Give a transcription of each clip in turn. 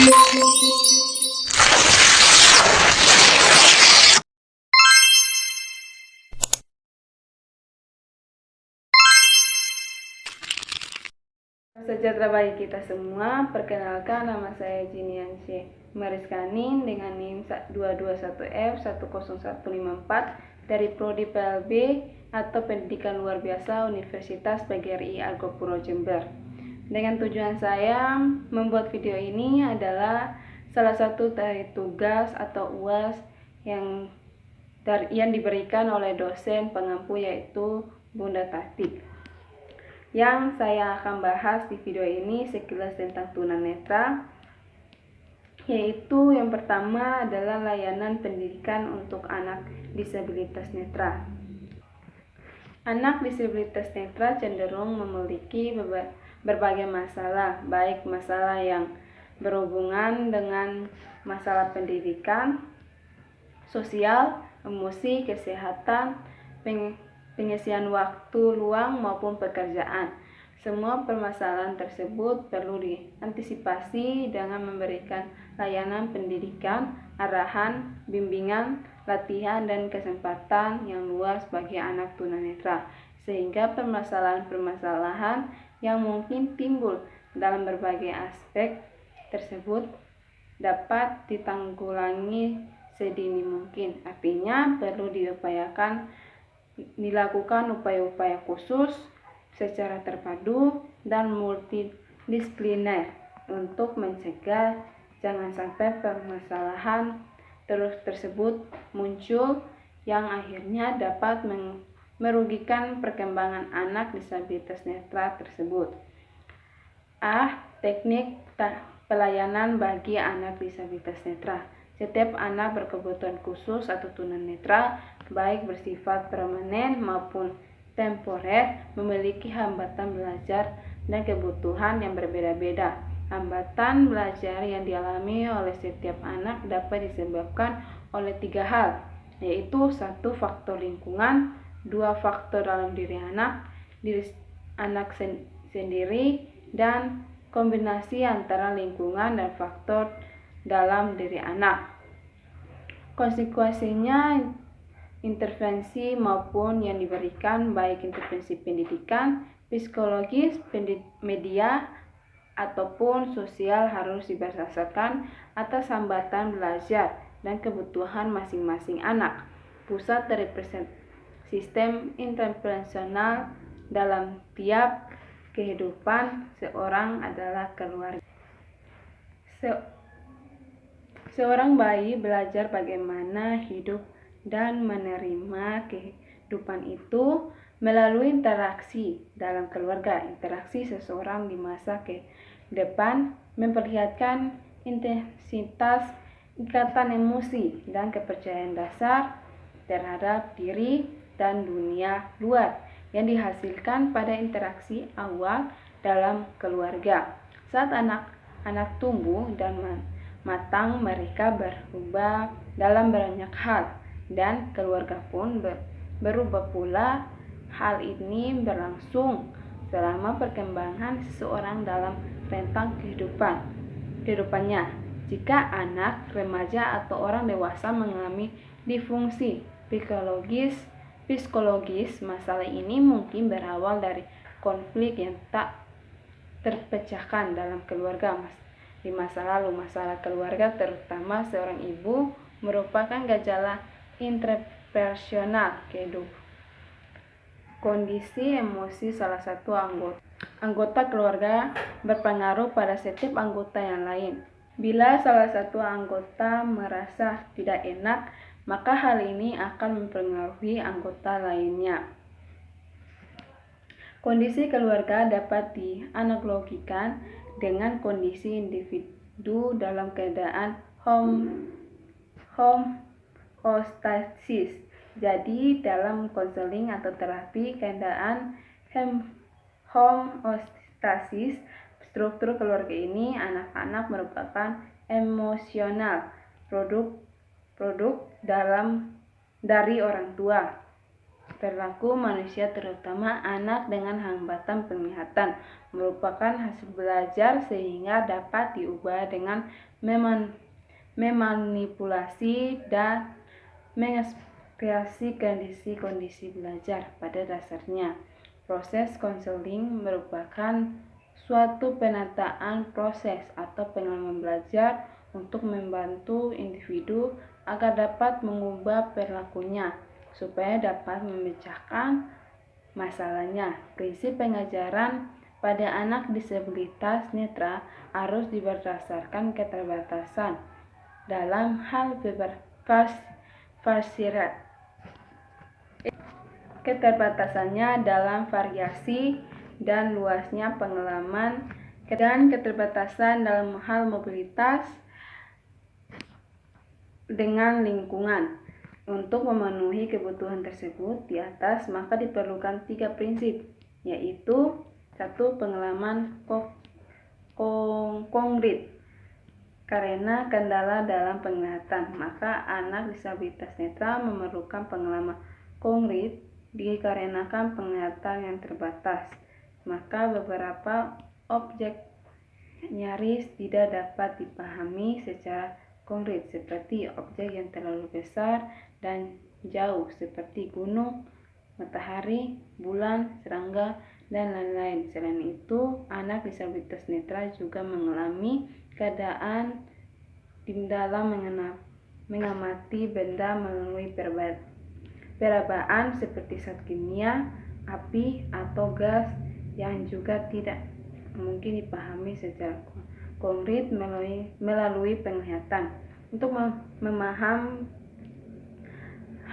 Sejahtera bagi kita semua. Perkenalkan, nama saya Jiniansyah Mariskanin dengan NIM 221F10154 dari Prodi PLB atau Pendidikan Luar Biasa Universitas PGRI Argopuro Jember. Dengan tujuan saya membuat video ini adalah salah satu dari tugas atau UAS yang diberikan oleh dosen pengampu, yaitu Bunda Tati. Yang saya akan bahas di video ini sekilas tentang tunanetra, yaitu yang pertama adalah layanan pendidikan untuk anak disabilitas netra. Anak disabilitas netra cenderung memiliki berbagai masalah, baik masalah yang berhubungan dengan masalah pendidikan, sosial, emosi, kesehatan, pengisian waktu luang maupun pekerjaan. Semua permasalahan tersebut perlu diantisipasi dengan memberikan layanan pendidikan, arahan, bimbingan, latihan, dan kesempatan yang luas bagi anak tunanetra, sehingga permasalahan-permasalahan yang mungkin timbul dalam berbagai aspek tersebut dapat ditanggulangi sedini mungkin. Artinya perlu dilakukan upaya-upaya khusus secara terpadu dan multidisipliner untuk mencegah jangan sampai permasalahan tersebut muncul yang akhirnya dapat merugikan perkembangan anak disabilitas netra tersebut. Teknik pelayanan bagi anak disabilitas netra. Setiap anak berkebutuhan khusus atau tunanetra, baik bersifat permanen maupun temporer, memiliki hambatan belajar dan kebutuhan yang berbeda-beda. Hambatan belajar yang dialami oleh setiap anak dapat disebabkan oleh 3 hal, yaitu 1. Faktor lingkungan, 2. Faktor dalam diri anak sendiri, dan kombinasi antara lingkungan dan faktor dalam diri anak. Konsekuensinya, intervensi maupun yang diberikan, baik intervensi pendidikan, psikologis, media, ataupun sosial, harus berdasarkan atas hambatan belajar dan kebutuhan masing-masing anak. Pusat dari sistem intervensional dalam tiap kehidupan seorang adalah keluarga. Seorang bayi belajar bagaimana hidup dan menerima kehidupan itu melalui interaksi dalam keluarga. Interaksi seseorang di masa ke depan memperlihatkan intensitas ikatan emosi dan kepercayaan dasar terhadap diri dan dunia luar yang dihasilkan pada interaksi awal dalam keluarga. Saat anak tumbuh dan matang, mereka berubah dalam banyak hal, dan keluarga pun berubah pula. Hal ini berlangsung selama perkembangan seseorang dalam rentang kehidupannya. Jika anak, remaja, atau orang dewasa mengalami disfungsi psikologis, masalah ini mungkin berawal dari konflik yang tak terpecahkan dalam keluarga. Di masa lalu, masalah keluarga, terutama seorang ibu, merupakan gejala interpersonal kondisi emosi salah satu anggota keluarga berpengaruh pada setiap anggota yang lain. Bila salah satu anggota merasa tidak enak, maka hal ini akan mempengaruhi anggota lainnya. Kondisi keluarga dapat dianalogikan dengan kondisi individu dalam keadaan homeostasis. Jadi dalam konseling atau terapi keadaan homeostasis, struktur keluarga ini, anak-anak merupakan emosional produk dari orang tua. perilaku manusia terutama anak dengan hambatan penglihatan merupakan hasil belajar sehingga dapat diubah dengan memanipulasi dan mengekspresi kondisi-kondisi belajar. Pada dasarnya, proses konseling merupakan suatu penataan proses atau pengalaman belajar untuk membantu individu agar dapat mengubah perilakunya supaya dapat memecahkan masalahnya. Prinsip pengajaran pada anak disabilitas netra harus berdasarkan keterbatasan dalam hal keterbatasannya dalam variasi dan luasnya pengalaman dan keterbatasan dalam hal mobilitas dengan lingkungan. Untuk memenuhi kebutuhan tersebut di atas, maka diperlukan 3 prinsip, yaitu 1. Pengalaman konkret. Karena kendala dalam penglihatan, maka anak disabilitas netra memerlukan pengalaman konkret dikarenakan penglihatan yang terbatas. Maka beberapa objek nyaris tidak dapat dipahami secara konkret, seperti objek yang terlalu besar dan jauh seperti gunung, matahari, bulan, serangga, dan lain-lain. Selain itu, anak disabilitas netra juga mengalami keadaan di dalam mengamati benda melalui perabaan seperti zat kimia, api, atau gas yang juga tidak mungkin dipahami secara konkret melalui penglihatan. Untuk memahami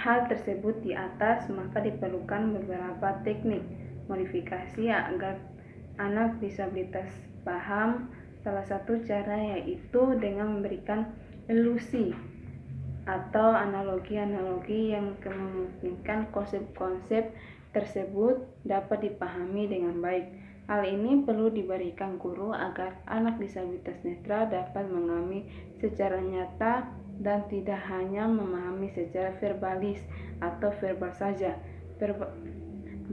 hal tersebut di atas, maka diperlukan beberapa teknik modifikasi agar anak disabilitas paham. Salah satu cara yaitu dengan memberikan ilusi atau analogi-analogi yang memungkinkan konsep-konsep tersebut dapat dipahami dengan baik. Hal ini perlu diberikan guru agar anak disabilitas netra dapat mengalami secara nyata dan tidak hanya memahami secara verbalis atau verbal saja. 2.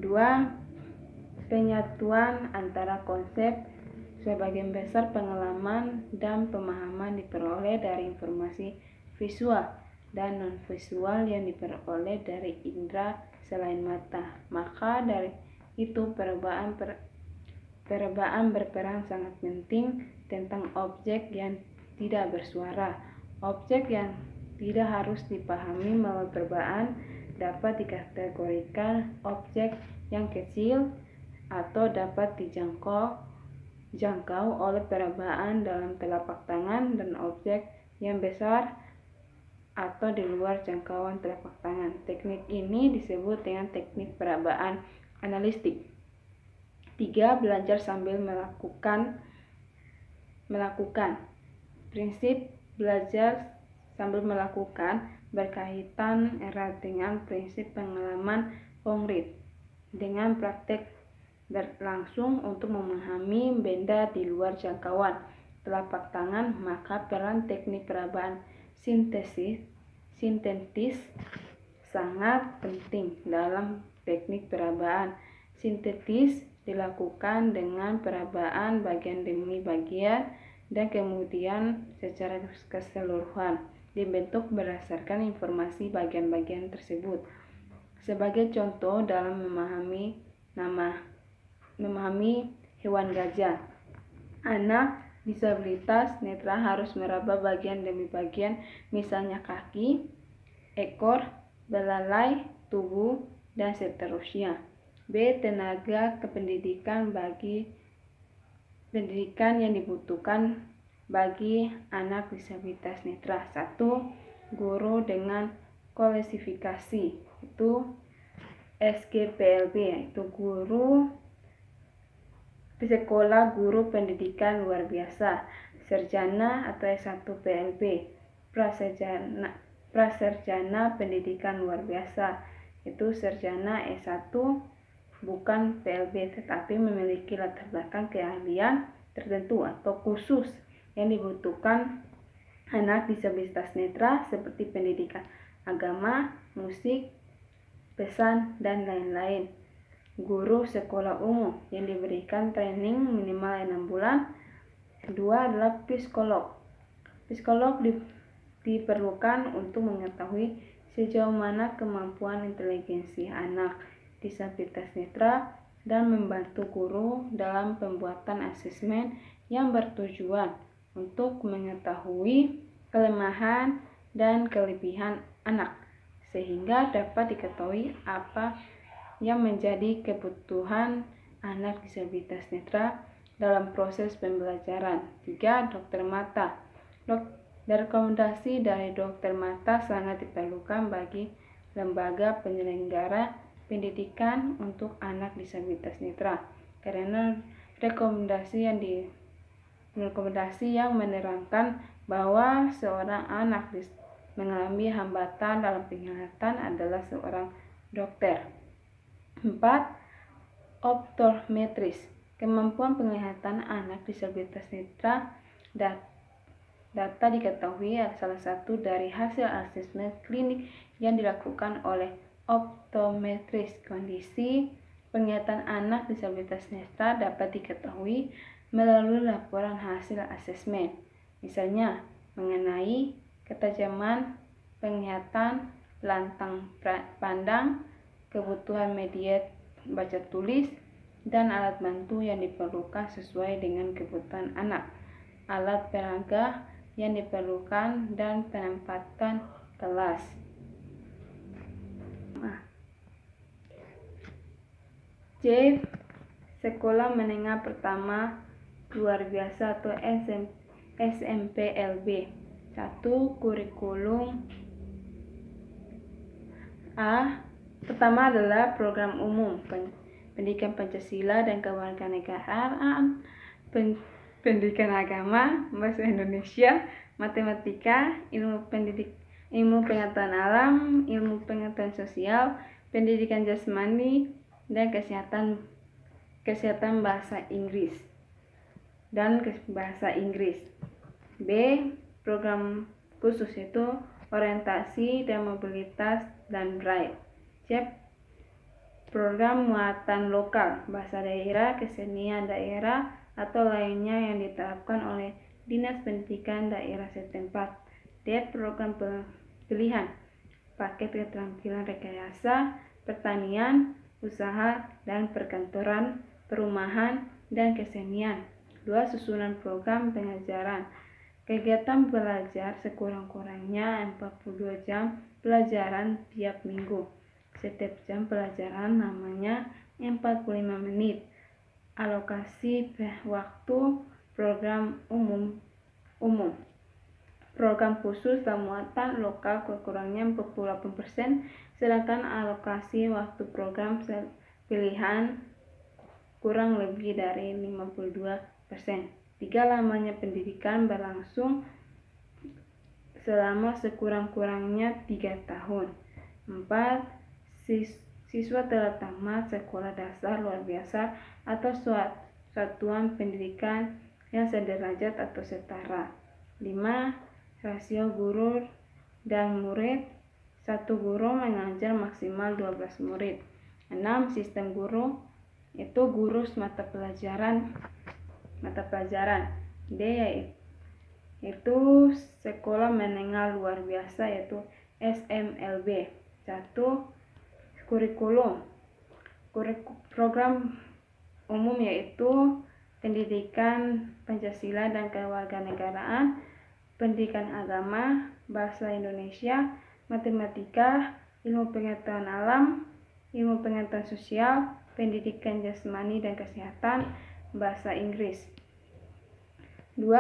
Penyatuan antara konsep. Sebagian besar pengalaman dan pemahaman diperoleh dari informasi visual dan non-visual yang diperoleh dari indera selain mata. Maka dari itu perabaan berperan sangat penting tentang objek yang tidak bersuara. Objek yang tidak harus dipahami melalui perabaan dapat dikategorikan objek yang kecil atau dapat dijangkau oleh perabaan dalam telapak tangan, dan objek yang besar atau di luar jangkauan telapak tangan. Teknik ini disebut dengan teknik perabaan analitik. 3. Belajar sambil melakukan. Prinsip belajar sambil melakukan berkaitan erat dengan prinsip pengalaman konkret dengan praktek berlangsung untuk memahami benda di luar jangkauan telapak tangan. Maka peran teknik perabaan sintetis sangat penting. Dalam teknik perabaan sintetis dilakukan dengan perabaan bagian demi bagian dan kemudian secara keseluruhan dibentuk berdasarkan informasi bagian-bagian tersebut. Sebagai contoh, dalam memahami hewan gajah, anak disabilitas netra harus meraba bagian demi bagian, misalnya kaki, ekor, belalai, tubuh, dan seterusnya. B. Tenaga kependidikan pendidikan yang dibutuhkan bagi anak disabilitas netra. 1. Guru dengan kualifikasi, itu SGPLB, yaitu guru sekolah guru pendidikan luar biasa, sarjana atau S1 PLB, praserjana pendidikan luar biasa, itu sarjana S1 bukan PLB tetapi memiliki latar belakang keahlian tertentu atau khusus yang dibutuhkan anak disabilitas netra seperti pendidikan agama, musik, pesan, dan lain-lain. Guru sekolah umum yang diberikan training minimal 6 bulan. 2 adalah psikolog. Psikolog diperlukan untuk mengetahui sejauh mana kemampuan inteligensi anak disabilitas netra dan membantu guru dalam pembuatan asesmen yang bertujuan untuk mengetahui kelemahan dan kelebihan anak, sehingga dapat diketahui apa yang menjadi kebutuhan anak disabilitas netra dalam proses pembelajaran. 3. Dokter mata. Rekomendasi dari dokter mata sangat diperlukan bagi lembaga penyelenggara pendidikan untuk anak disabilitas netra, karena rekomendasi yang menerangkan bahwa seorang anak mengalami hambatan dalam penglihatan adalah seorang dokter. 4. Optometris. Kemampuan penglihatan anak disabilitas netra data diketahui salah satu dari hasil asesmen klinik yang dilakukan oleh optometris. Kondisi penglihatan anak disabilitas netra dapat diketahui melalui laporan hasil asesmen, misalnya mengenai ketajaman penglihatan, lantang pandang, kebutuhan media baca tulis, dan alat bantu yang diperlukan sesuai dengan kebutuhan anak, alat peraga yang diperlukan, dan penempatan kelas. C. Sekolah Menengah Pertama Luar Biasa atau SMPLB. 1. Kurikulum. A. Pertama adalah program umum pendidikan Pancasila dan kewarganegaraan, pendidikan agama, bahasa Indonesia, matematika, ilmu pengetahuan alam, ilmu pengetahuan sosial, pendidikan jasmani, dan kesehatan bahasa Inggris dan bahasa Inggris. B. Program khusus itu orientasi dan mobilitas dan Braille. C. Program muatan lokal, bahasa daerah, kesenian daerah, atau lainnya yang diterapkan oleh Dinas Pendidikan daerah setempat. D. Program pilihan, paket keterampilan rekayasa, pertanian, usaha dan perkantoran, perumahan, dan kesenian. 2. Susunan program pengajaran. Kegiatan belajar sekurang-kurangnya 42 jam pelajaran tiap minggu. Setiap jam pelajaran namanya 45 menit. Alokasi waktu program umum. Program khusus dan muatan lokal kurangnya 48%, sedangkan alokasi waktu program pilihan kurang lebih dari 52%. 3. Lamanya pendidikan berlangsung selama sekurang-kurangnya 3 tahun. 4. Siswa telah tamat sekolah dasar luar biasa atau satuan pendidikan yang sederajat atau setara. 5. Rasio guru dan murid, 1 guru mengajar maksimal 12 murid. 6. Sistem guru, itu guru mata pelajaran. D. Yaitu sekolah menengah luar biasa, yaitu SMLB. 1. Kurikulum. Program umum yaitu pendidikan Pancasila dan kewarganegaraan, pendidikan agama, bahasa Indonesia, matematika, ilmu pengetahuan alam, ilmu pengetahuan sosial, pendidikan jasmani dan kesehatan, bahasa Inggris. 2.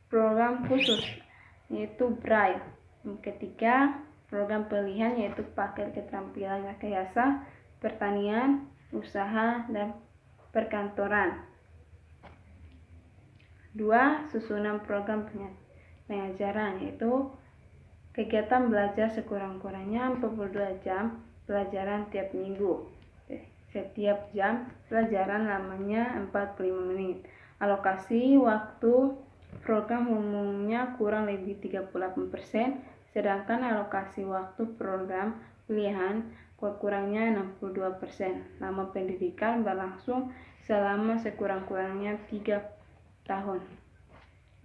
Program khusus yaitu Braille. Ketiga, program pilihan yaitu paket keterampilan rekayasa, pertanian, usaha, dan perkantoran. 2. Susunan program pengajaran yaitu kegiatan belajar sekurang-kurangnya 42 jam pelajaran tiap minggu. Setiap jam pelajaran lamanya 45 menit. Alokasi waktu program umumnya kurang lebih 38%, sedangkan alokasi waktu program pilihan kurangnya 62%. Lama pendidikan berlangsung selama sekurang-kurangnya 3 tahun.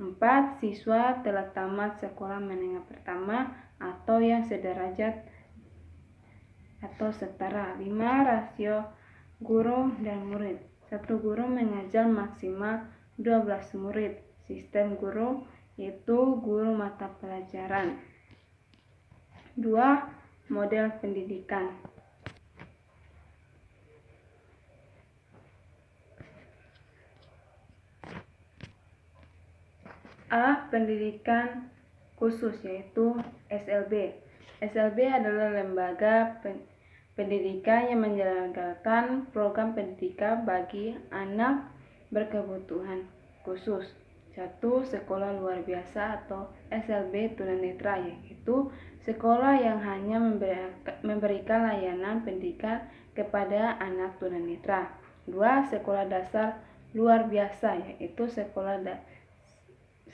4. Siswa telah tamat sekolah menengah pertama atau yang sederajat atau setara. 5. Rasio guru dan murid. 1 guru mengajar maksimal 12 murid. Sistem guru yaitu guru mata pelajaran. 2. Model pendidikan. A. Pendidikan khusus yaitu SLB. SLB adalah lembaga pendidikan yang menyelenggarakan program pendidikan bagi anak berkebutuhan khusus. 1. Sekolah luar biasa atau SLB tunanetra, yaitu sekolah yang hanya memberikan layanan pendidikan kepada anak tunanetra. 2. Sekolah dasar luar biasa, yaitu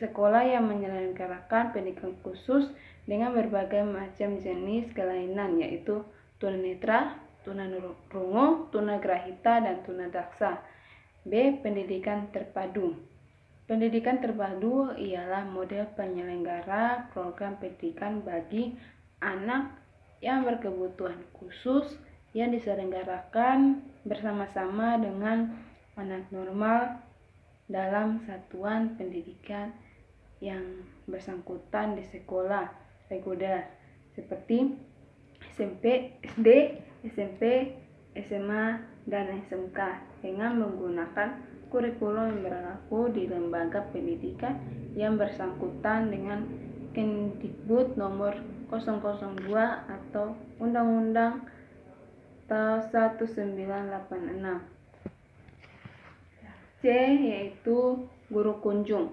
sekolah yang menyelenggarakan pendidikan khusus dengan berbagai macam jenis kelainan, yaitu tunanetra, tunarungu, tunagrahita, dan tunadaksa. B. Pendidikan terpadu. Pendidikan terpadu ialah model penyelenggara program pendidikan bagi anak yang berkebutuhan khusus yang diselenggarakan bersama-sama dengan anak normal dalam satuan pendidikan yang bersangkutan di sekolah reguler seperti SMP, SD, SMP, SMA, dan SMK dengan menggunakan kurikulum yang berlaku di lembaga pendidikan yang bersangkutan dengan Kemdikbud nomor 002 atau Undang-Undang 1986. C. Yaitu guru kunjung.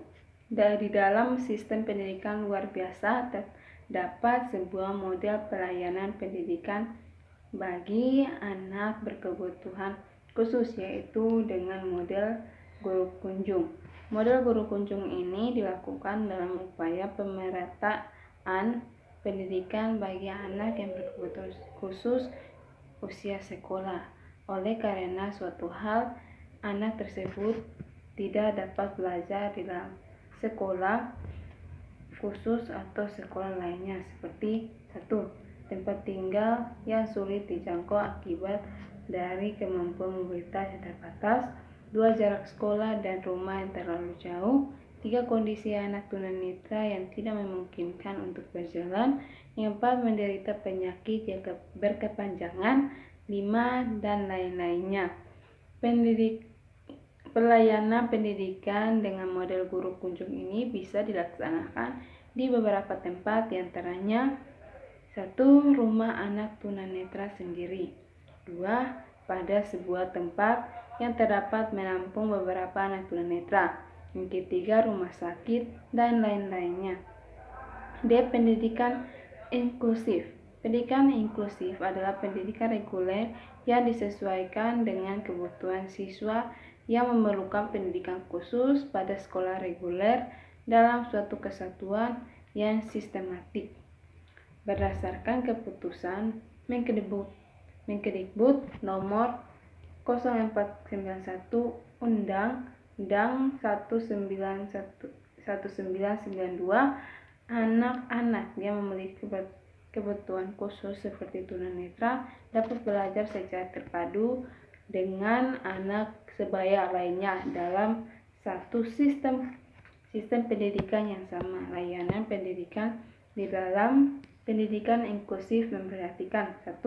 Dari dalam sistem pendidikan luar biasa terdapat sebuah model pelayanan pendidikan bagi anak berkebutuhan khusus, yaitu dengan model guru kunjung. Model guru kunjung ini dilakukan dalam upaya pemerataan pendidikan bagi anak yang berkebutuhan khusus usia sekolah. Oleh karena suatu hal, anak tersebut tidak dapat belajar di dalam sekolah khusus atau sekolah lainnya seperti 1. Tempat tinggal yang sulit dijangkau akibat dari kemampuan mobilitas yang terbatas. 2. Jarak sekolah dan rumah yang terlalu jauh. 3. Kondisi anak tunanetra yang tidak memungkinkan untuk berjalan. 4. Menderita penyakit yang berkepanjangan. 5. Dan lain-lainnya. Pelayanan pendidikan dengan model guru kunjung ini bisa dilaksanakan di beberapa tempat, diantaranya 1. Rumah anak tunanetra sendiri. 2. Pada sebuah tempat yang terdapat menampung beberapa anak tunanetra. Yang ketiga, rumah sakit, dan lain-lainnya. D. Pendidikan inklusif. Pendidikan inklusif adalah pendidikan reguler yang disesuaikan dengan kebutuhan siswa yang memerlukan pendidikan khusus pada sekolah reguler dalam suatu kesatuan yang sistematik. Berdasarkan keputusan Mendikbud nomor 0491 Undang-Undang 1992, anak-anak yang memiliki kebutuhan khusus seperti tunanetra dapat belajar secara terpadu dengan anak sebaya lainnya dalam satu sistem pendidikan yang sama. Layanan pendidikan di dalam pendidikan inklusif memperhatikan 1.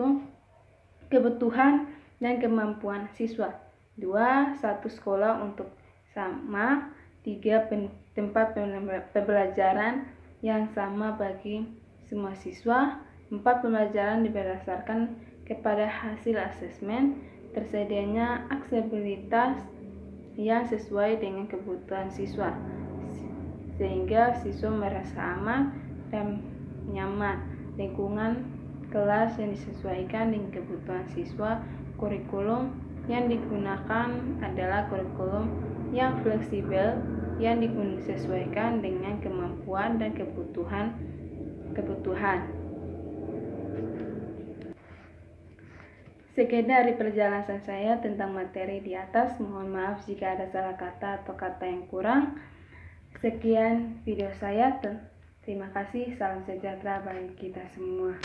Kebutuhan dan kemampuan siswa. 2. Satu sekolah untuk sama. 3. Tempat pembelajaran yang sama bagi semua siswa. 4. Pembelajaran berdasarkan kepada hasil asesmen. Tersedianya aksesibilitas yang sesuai dengan kebutuhan siswa sehingga siswa merasa aman dan nyaman. Lingkungan kelas yang disesuaikan dengan kebutuhan siswa. Kurikulum yang digunakan adalah kurikulum yang fleksibel yang disesuaikan dengan kemampuan dan kebutuhan. Sekian dari perjalanan saya tentang materi di atas. Mohon maaf jika ada salah kata atau kata yang kurang. Sekian video saya. Terima kasih. Salam sejahtera bagi kita semua.